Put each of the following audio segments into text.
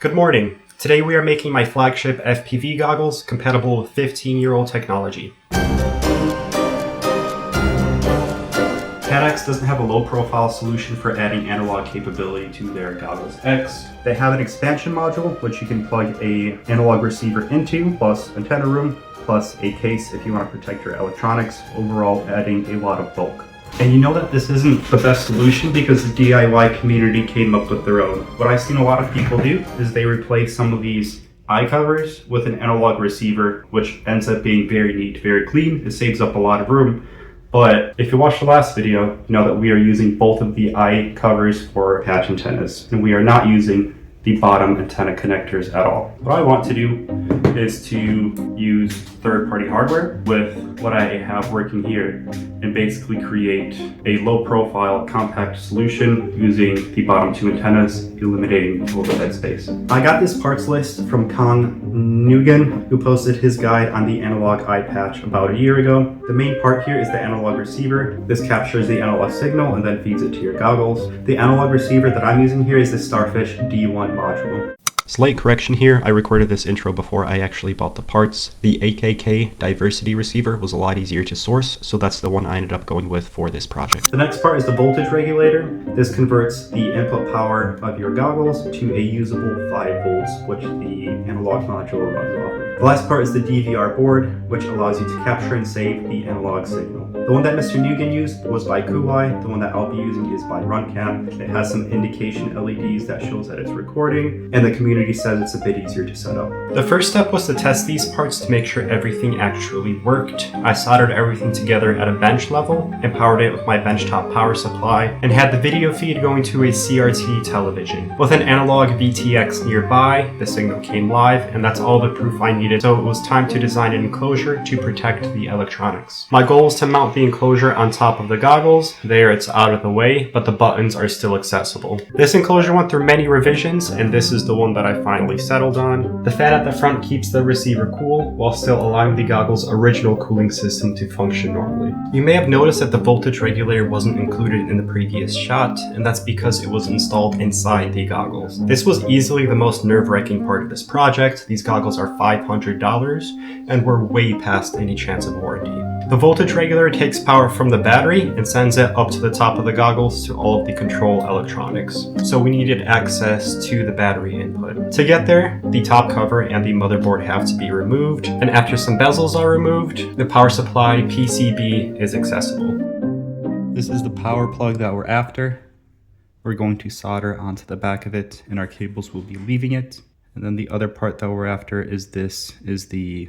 Good morning. Today we are making my flagship FPV goggles compatible with 15-year-old technology. Panax doesn't have a low-profile solution for adding analog capability to their Goggles X. They have an expansion module which you can plug an analog receiver into, plus antenna room, plus a case if you want to protect your electronics, overall adding a lot of bulk. And you know that this isn't the best solution because the DIY community came up with their own. What I've seen a lot of people do is they replace some of these eye covers with an analog receiver, which ends up being very neat, very clean. It saves up a lot of room. But if you watched the last video, you know that we are using both of the eye covers for patch antennas, and we are not using the bottom antenna connectors at all. What I want to do is to use third-party hardware with what I have working here and basically create a low-profile compact solution using the bottom two antennas, eliminating all the dead space. I got this parts list from Kong Nguyen, who posted his guide on the analog eye patch about a year ago. The main part here is the analog receiver. This captures the analog signal and then feeds it to your goggles. The analog receiver that I'm using here is the Starfish D1 module. Slight correction here, I recorded this intro before I actually bought the parts. The AKK diversity receiver was a lot easier to source, so that's the one I ended up going with for this project. The next part is the voltage regulator. This converts the input power of your goggles to a usable 5 volts, which the analog module runs off of. The last part is the DVR board, which allows you to capture and save the analog signal. The one that Mr. Nguyen used was by Kuai. The one that I'll be using is by Runcam. It has some indication LEDs that shows that it's recording, and the community says it's a bit easier to set up. The first step was to test these parts to make sure everything actually worked. I soldered everything together at a bench level and powered it with my benchtop power supply, and had the video feed going to a CRT television. With an analog VTX nearby, the signal came live, and that's all the proof I needed, so it was time to design an enclosure to protect the electronics. My goal is to mount the enclosure on top of the goggles. There it's out of the way, but the buttons are still accessible. This enclosure went through many revisions, and this is the one that I finally settled on. The fan at the front keeps the receiver cool while still allowing the goggles' original cooling system to function normally. You may have noticed that the voltage regulator wasn't included in the previous shot, and that's because it was installed inside the goggles. This was easily the most nerve-wracking part of this project. These goggles are $500 and we're way past any chance of warranty. The voltage regulator takes power from the battery and sends it up to the top of the goggles to all of the control electronics. So we needed access to the battery input. To get there, the top cover and the motherboard have to be removed, and after some bezels are removed, the power supply PCB is accessible. This is the power plug that we're after. We're going to solder onto the back of it, and our cables will be leaving it. And then the other part that we're after is the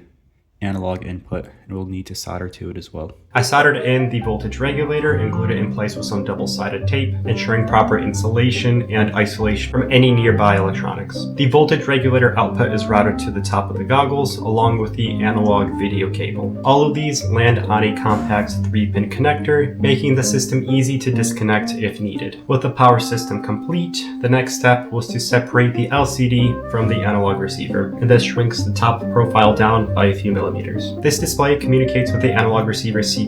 analog input, and we'll need to solder to it as well. I soldered in the voltage regulator and glued it in place with some double-sided tape, ensuring proper insulation and isolation from any nearby electronics. The voltage regulator output is routed to the top of the goggles along with the analog video cable. All of these land on a compact 3-pin connector, making the system easy to disconnect if needed. With the power system complete, the next step was to separate the LCD from the analog receiver, and this shrinks the top profile down by a few millimeters. This display communicates with the analog receiver CPU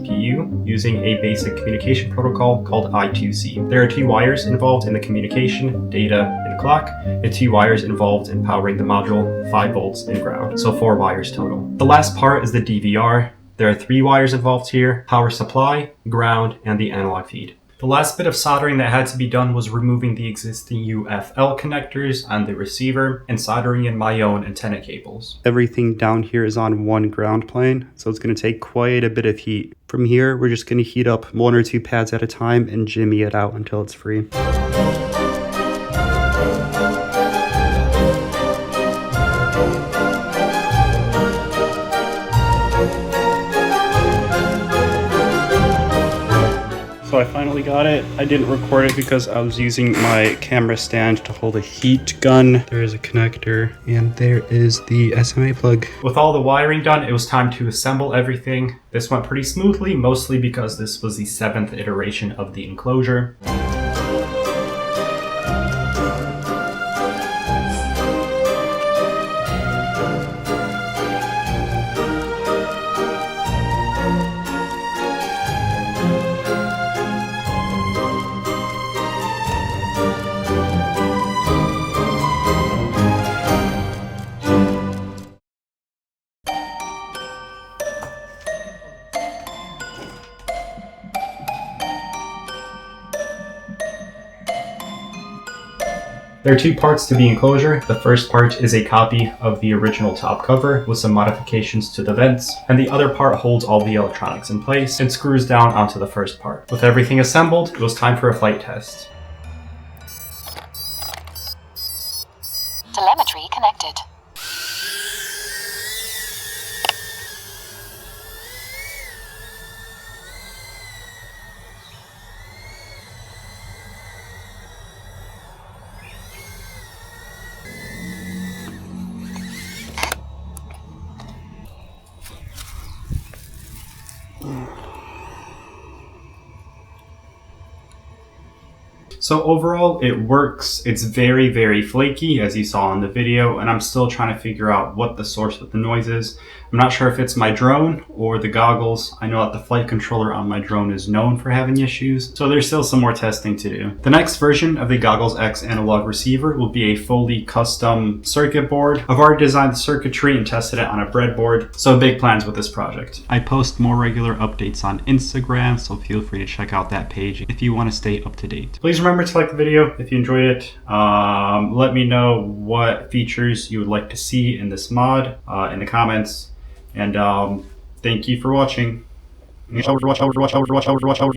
using a basic communication protocol called I2C. There are 2 wires involved in the communication, data and clock, and 2 wires involved in powering the module, 5 volts and ground, so 4 wires total. The last part is the DVR. There are 3 wires involved here: power supply, ground, and the analog feed. The last bit of soldering that had to be done was removing the existing UFL connectors on the receiver and soldering in my own antenna cables. Everything down here is on one ground plane, so it's going to take quite a bit of heat. From here, we're just going to heat up 1 or 2 pads at a time and jimmy it out until it's free. So I finally got it. I didn't record it because I was using my camera stand to hold a heat gun. There is a connector, and there is the SMA plug. With all the wiring done, it was time to assemble everything. This went pretty smoothly, mostly because this was the 7th iteration of the enclosure. There are two parts to the enclosure. The first part is a copy of the original top cover with some modifications to the vents, and the other part holds all the electronics in place and screws down onto the first part. With everything assembled, it was time for a flight test. Telemetry connected. So overall, it works. It's very, very flaky, as you saw in the video, and I'm still trying to figure out what the source of the noise is. I'm not sure if it's my drone or the goggles. I know that the flight controller on my drone is known for having issues, so there's still some more testing to do. The next version of the Goggles X analog receiver will be a fully custom circuit board. I've already designed the circuitry and tested it on a breadboard, so big plans with this project. I post more regular updates on Instagram, so feel free to check out that page if you want to stay up to date. Please remember to like the video if you enjoyed it. Let me know what features you would like to see in this mod in the comments. And thank you for watching.